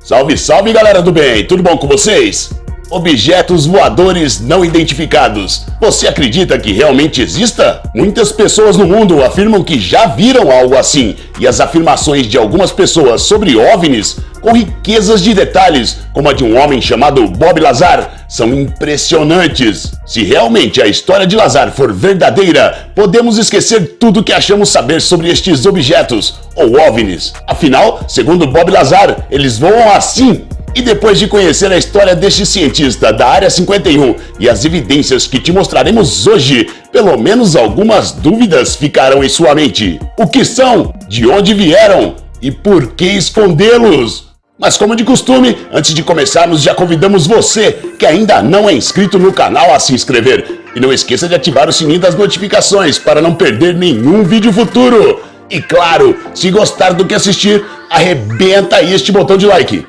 Salve, salve galera do bem, tudo bom com vocês? Objetos voadores não identificados. Você acredita que realmente exista? Muitas pessoas no mundo afirmam que já viram algo assim, e as afirmações de algumas pessoas sobre OVNIs, com riquezas de detalhes, como a de um homem chamado Bob Lazar, são impressionantes. Se realmente a história de Lazar for verdadeira, podemos esquecer tudo que achamos saber sobre estes objetos, ou OVNIs. Afinal, segundo Bob Lazar, eles voam assim. E depois de conhecer a história deste cientista da Área 51 e as evidências que te mostraremos hoje, pelo menos algumas dúvidas ficarão em sua mente. O que são? De onde vieram? E por que escondê-los? Mas como de costume, antes de começarmos já convidamos você que ainda não é inscrito no canal a se inscrever. E não esqueça de ativar o sininho das notificações para não perder nenhum vídeo futuro. E claro, se gostar do que assistir, arrebenta aí este botão de like.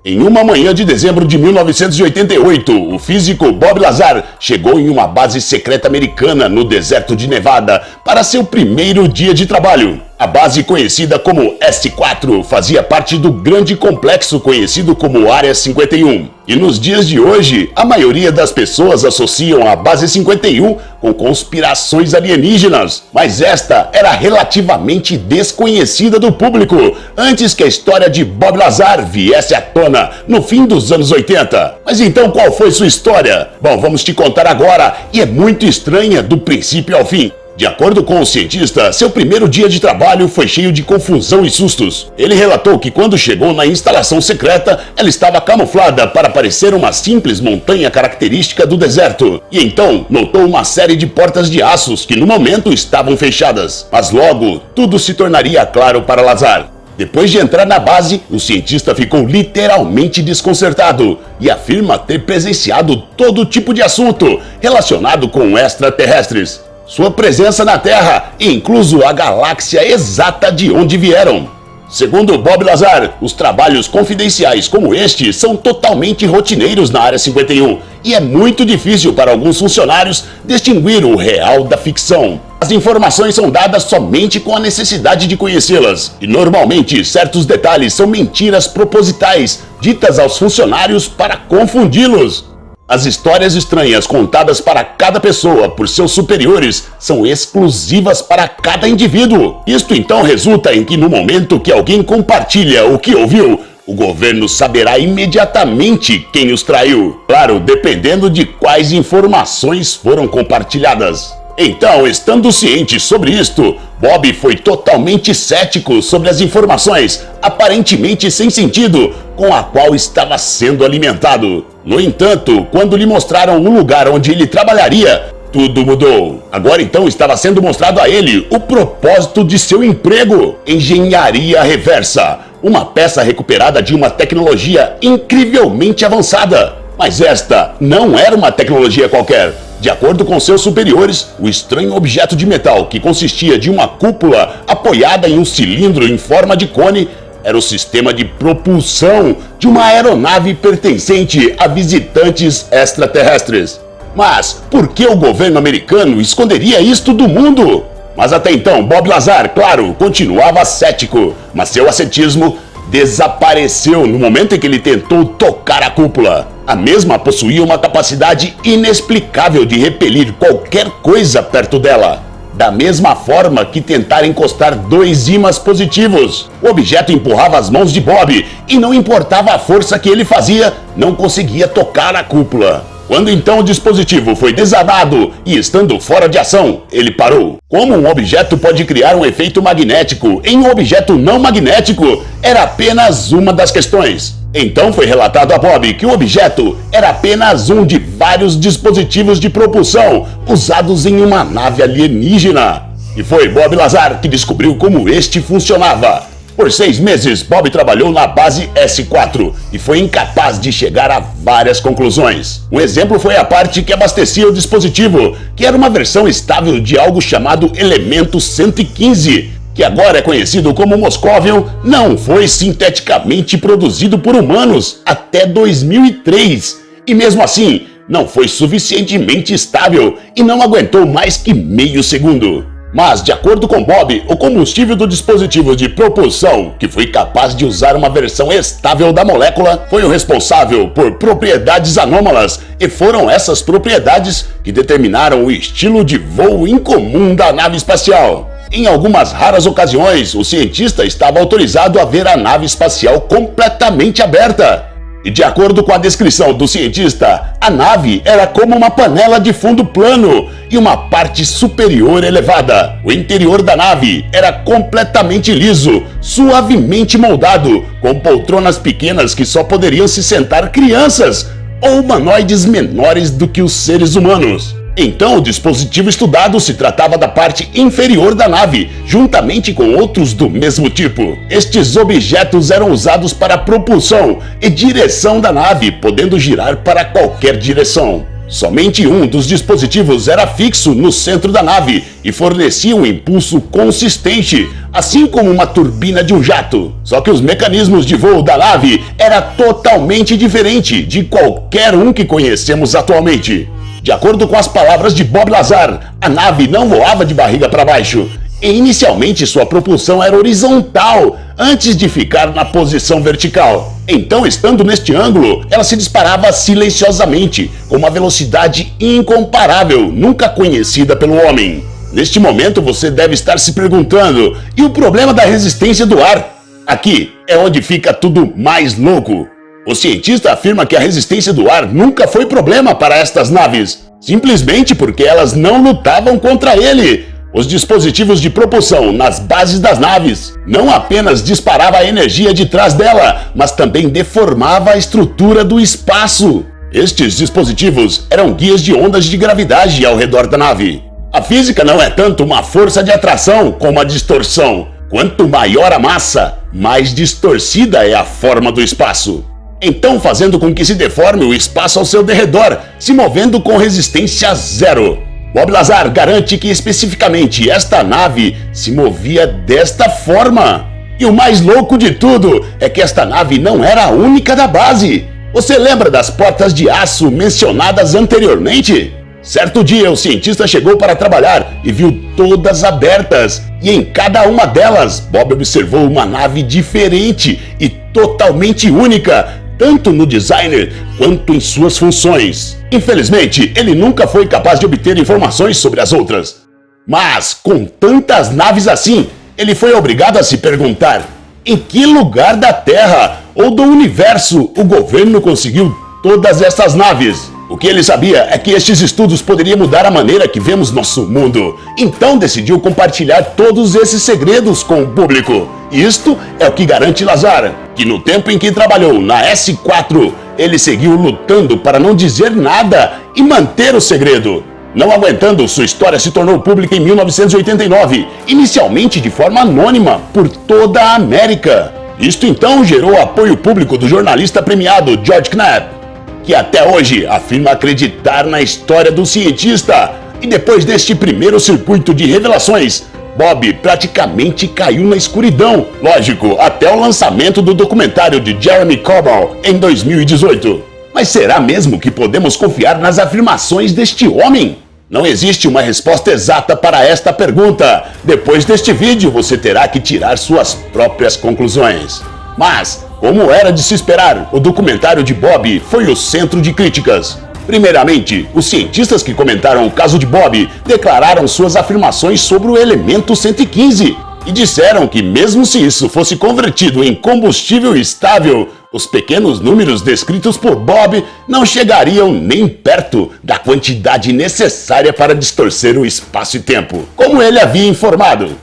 Em uma manhã de dezembro de 1988, o físico Bob Lazar chegou em uma base secreta americana no deserto de Nevada para seu primeiro dia de trabalho. A base, conhecida como S4, fazia parte do grande complexo conhecido como Área 51. E nos dias de hoje, a maioria das pessoas associam a Base 51 com conspirações alienígenas, mas esta era relativamente desconhecida do público antes que a história de Bob Lazar viesse à tona no fim dos anos 80. Mas então qual foi sua história? Bom, vamos te contar agora, e é muito estranha do princípio ao fim. De acordo com o cientista, seu primeiro dia de trabalho foi cheio de confusão e sustos. Ele relatou que quando chegou na instalação secreta, ela estava camuflada para parecer uma simples montanha característica do deserto. E então, notou uma série de portas de aços que no momento estavam fechadas. Mas logo, tudo se tornaria claro para Lazar. Depois de entrar na base, o cientista ficou literalmente desconcertado e afirma ter presenciado todo tipo de assunto relacionado com extraterrestres. Sua presença na Terra, incluso a galáxia exata de onde vieram. Segundo Bob Lazar, os trabalhos confidenciais como este são totalmente rotineiros na Área 51 e é muito difícil para alguns funcionários distinguir o real da ficção. As informações são dadas somente com a necessidade de conhecê-las e normalmente certos detalhes são mentiras propositais ditas aos funcionários para confundi-los. As histórias estranhas contadas para cada pessoa por seus superiores são exclusivas para cada indivíduo. Isto então resulta em que no momento que alguém compartilha o que ouviu, o governo saberá imediatamente quem os traiu. Claro, dependendo de quais informações foram compartilhadas. Então, estando ciente sobre isto, Bob foi totalmente cético sobre as informações, aparentemente sem sentido, com a qual estava sendo alimentado. No entanto, quando lhe mostraram o lugar onde ele trabalharia, tudo mudou. Agora então estava sendo mostrado a ele o propósito de seu emprego: engenharia reversa, uma peça recuperada de uma tecnologia incrivelmente avançada. Mas esta não era uma tecnologia qualquer. De acordo com seus superiores, o estranho objeto de metal, que consistia de uma cúpula apoiada em um cilindro em forma de cone, era o sistema de propulsão de uma aeronave pertencente a visitantes extraterrestres. Mas por que o governo americano esconderia isto do mundo? Mas até então, Bob Lazar, claro, continuava cético, mas seu ascetismo desapareceu no momento em que ele tentou tocar a cúpula. A mesma possuía uma capacidade inexplicável de repelir qualquer coisa perto dela. Da mesma forma que tentar encostar dois ímãs positivos. O objeto empurrava as mãos de Bob e não importava a força que ele fazia, não conseguia tocar a cúpula. Quando então o dispositivo foi desarmado e estando fora de ação, ele parou. Como um objeto pode criar um efeito magnético em um objeto não magnético era apenas uma das questões. Então foi relatado a Bob que o objeto era apenas um de vários dispositivos de propulsão usados em uma nave alienígena. E foi Bob Lazar que descobriu como este funcionava. Por 6 meses, Bob trabalhou na base S4 e foi incapaz de chegar a várias conclusões. Um exemplo foi a parte que abastecia o dispositivo, que era uma versão estável de algo chamado elemento 115, que agora é conhecido como Moscovium, não foi sinteticamente produzido por humanos até 2003. E mesmo assim, não foi suficientemente estável e não aguentou mais que meio segundo. Mas, de acordo com Bob, o combustível do dispositivo de propulsão, que foi capaz de usar uma versão estável da molécula, foi o responsável por propriedades anômalas, e foram essas propriedades que determinaram o estilo de voo incomum da nave espacial. Em algumas raras ocasiões, o cientista estava autorizado a ver a nave espacial completamente aberta. E de acordo com a descrição do cientista, a nave era como uma panela de fundo plano e uma parte superior elevada. O interior da nave era completamente liso, suavemente moldado, com poltronas pequenas que só poderiam se sentar crianças ou humanoides menores do que os seres humanos. Então, o dispositivo estudado se tratava da parte inferior da nave, juntamente com outros do mesmo tipo. Estes objetos eram usados para a propulsão e direção da nave, podendo girar para qualquer direção. Somente um dos dispositivos era fixo no centro da nave e fornecia um impulso consistente, assim como uma turbina de um jato. Só que os mecanismos de voo da nave era totalmente diferente de qualquer um que conhecemos atualmente. De acordo com as palavras de Bob Lazar, a nave não voava de barriga para baixo, e inicialmente sua propulsão era horizontal, antes de ficar na posição vertical. Então, estando neste ângulo, ela se disparava silenciosamente, com uma velocidade incomparável, nunca conhecida pelo homem. Neste momento, você deve estar se perguntando, e o problema da resistência do ar? Aqui é onde fica tudo mais louco. O cientista afirma que a resistência do ar nunca foi problema para estas naves, simplesmente porque elas não lutavam contra ele. Os dispositivos de propulsão nas bases das naves não apenas disparavam a energia de trás dela, mas também deformava a estrutura do espaço. Estes dispositivos eram guias de ondas de gravidade ao redor da nave. A física não é tanto uma força de atração como a distorção. Quanto maior a massa, mais distorcida é a forma do espaço. Então, fazendo com que se deforme o espaço ao seu derredor, se movendo com resistência zero. Bob Lazar garante que especificamente esta nave se movia desta forma. E o mais louco de tudo é que esta nave não era a única da base. Você lembra das portas de aço mencionadas anteriormente? Certo dia, o cientista chegou para trabalhar e viu todas abertas. E em cada uma delas, Bob observou uma nave diferente e totalmente única, tanto no designer quanto em suas funções. Infelizmente, ele nunca foi capaz de obter informações sobre as outras. Mas, com tantas naves assim, ele foi obrigado a se perguntar: em que lugar da Terra ou do universo o governo conseguiu todas essas naves? O que ele sabia é que estes estudos poderiam mudar a maneira que vemos nosso mundo. Então decidiu compartilhar todos esses segredos com o público. Isto é o que garante Lazar, que no tempo em que trabalhou na S4, ele seguiu lutando para não dizer nada e manter o segredo. Não aguentando, sua história se tornou pública em 1989, inicialmente de forma anônima, por toda a América. Isto então gerou apoio público do jornalista premiado George Knapp, que até hoje afirma acreditar na história do cientista. E depois deste primeiro circuito de revelações, Bob praticamente caiu na escuridão. Lógico, até o lançamento do documentário de Jeremy Corbell em 2018. Mas será mesmo que podemos confiar nas afirmações deste homem? Não existe uma resposta exata para esta pergunta. Depois deste vídeo, você terá que tirar suas próprias conclusões. Mas, como era de se esperar, o documentário de Bob foi o centro de críticas. Primeiramente, os cientistas que comentaram o caso de Bob declararam suas afirmações sobre o elemento 115 e disseram que, mesmo se isso fosse convertido em combustível estável, os pequenos números descritos por Bob não chegariam nem perto da quantidade necessária para distorcer o espaço e tempo, como ele havia informado.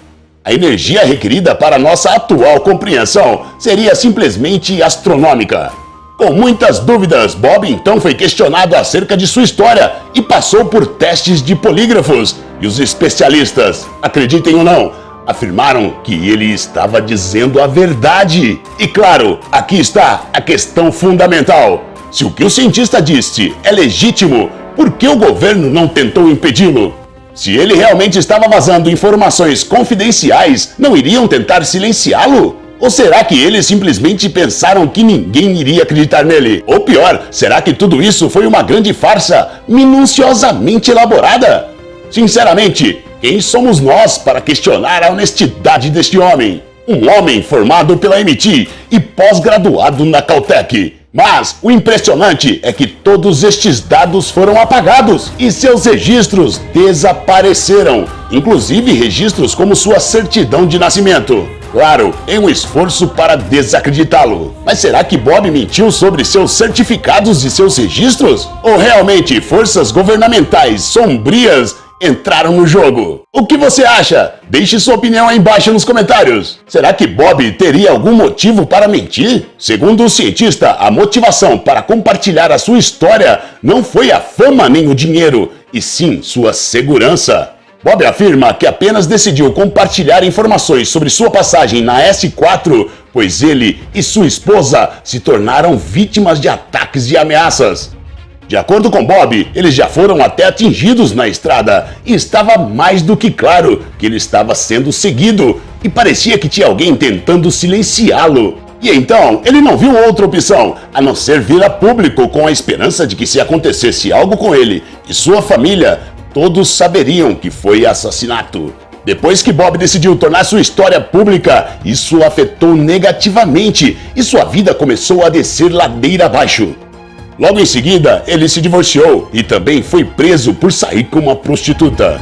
A energia requerida para nossa atual compreensão seria simplesmente astronômica. Com muitas dúvidas, Bob então foi questionado acerca de sua história e passou por testes de polígrafos. E os especialistas, acreditem ou não, afirmaram que ele estava dizendo a verdade. E claro, aqui está a questão fundamental. Se o que o cientista disse é legítimo, por que o governo não tentou impedi-lo? Se ele realmente estava vazando informações confidenciais, não iriam tentar silenciá-lo? Ou será que eles simplesmente pensaram que ninguém iria acreditar nele? Ou pior, será que tudo isso foi uma grande farsa minuciosamente elaborada? Sinceramente, Quem somos nós para questionar a honestidade deste homem? Um homem formado pela MIT e pós-graduado na Caltech. Mas o impressionante é que todos estes dados foram apagados e seus registros desapareceram, inclusive registros como sua certidão de nascimento. Claro, em um esforço para desacreditá-lo. Mas será que Bob mentiu sobre seus certificados e seus registros? Ou realmente forças governamentais sombrias entraram no jogo? O que você acha? Deixe sua opinião aí embaixo nos comentários. Será que Bob teria algum motivo para mentir? Segundo o cientista, a motivação para compartilhar a sua história não foi a fama nem o dinheiro, e sim sua segurança. Bob afirma que apenas decidiu compartilhar informações sobre sua passagem na S4, pois ele e sua esposa se tornaram vítimas de ataques e ameaças. De acordo com Bob, eles já foram até atingidos na estrada e estava mais do que claro que ele estava sendo seguido e parecia que tinha alguém tentando silenciá-lo. E então, ele não viu outra opção a não ser vir a público com a esperança de que se acontecesse algo com ele e sua família, todos saberiam que foi assassinato. Depois que Bob decidiu tornar sua história pública, isso o afetou negativamente e sua vida começou a descer ladeira abaixo. Logo em seguida, ele se divorciou e também foi preso por sair com uma prostituta.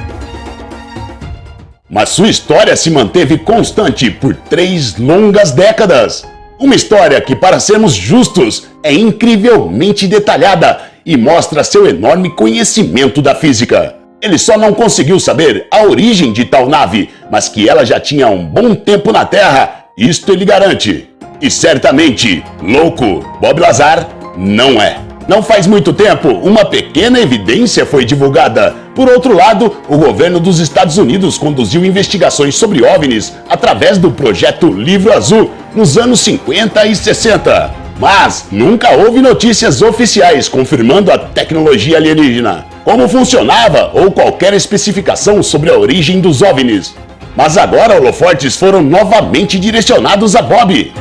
Mas sua história se manteve constante por 3 longas décadas. Uma história que, para sermos justos, é incrivelmente detalhada e mostra seu enorme conhecimento da física. Ele só não conseguiu saber a origem de tal nave, mas que ela já tinha um bom tempo na Terra, isto ele garante. E certamente, louco, Bob Lazar não é. Não faz muito tempo, uma pequena evidência foi divulgada. Por outro lado, o governo dos Estados Unidos conduziu investigações sobre OVNIs através do projeto Livro Azul nos anos 50 e 60. Mas nunca houve notícias oficiais confirmando a tecnologia alienígena, como funcionava ou qualquer especificação sobre a origem dos OVNIs. Mas agora holofortes foram novamente direcionados a Bob.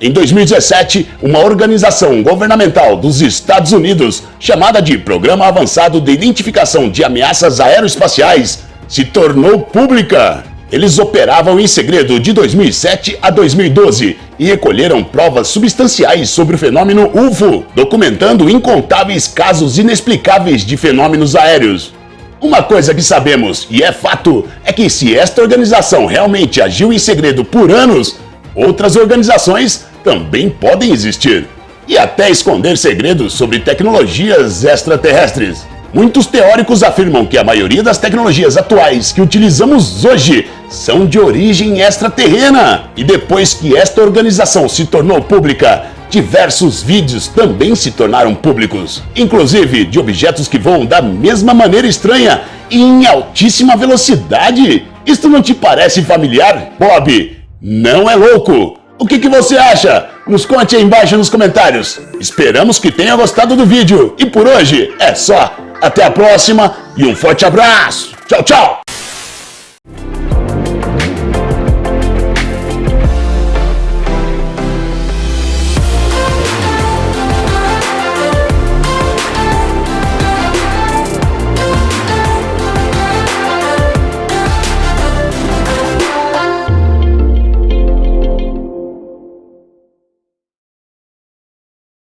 Em 2017, uma organização governamental dos Estados Unidos, chamada de Programa Avançado de Identificação de Ameaças Aeroespaciais, se tornou pública. Eles operavam em segredo de 2007 a 2012 e recolheram provas substanciais sobre o fenômeno UFO, documentando incontáveis casos inexplicáveis de fenômenos aéreos. Uma coisa que sabemos, e é fato, é que se esta organização realmente agiu em segredo por anos, outras organizações também podem existir e até esconder segredos sobre tecnologias extraterrestres. Muitos teóricos afirmam que a maioria das tecnologias atuais que utilizamos hoje são de origem extraterrena. E depois que esta organização se tornou pública, diversos vídeos também se tornaram públicos, inclusive de objetos que voam da mesma maneira estranha e em altíssima velocidade. Isto não te parece familiar, Bob? Não é louco? O que você acha? Nos conte aí embaixo nos comentários. Esperamos que tenha gostado do vídeo. E por hoje é só. Até a próxima e um forte abraço. Tchau, tchau!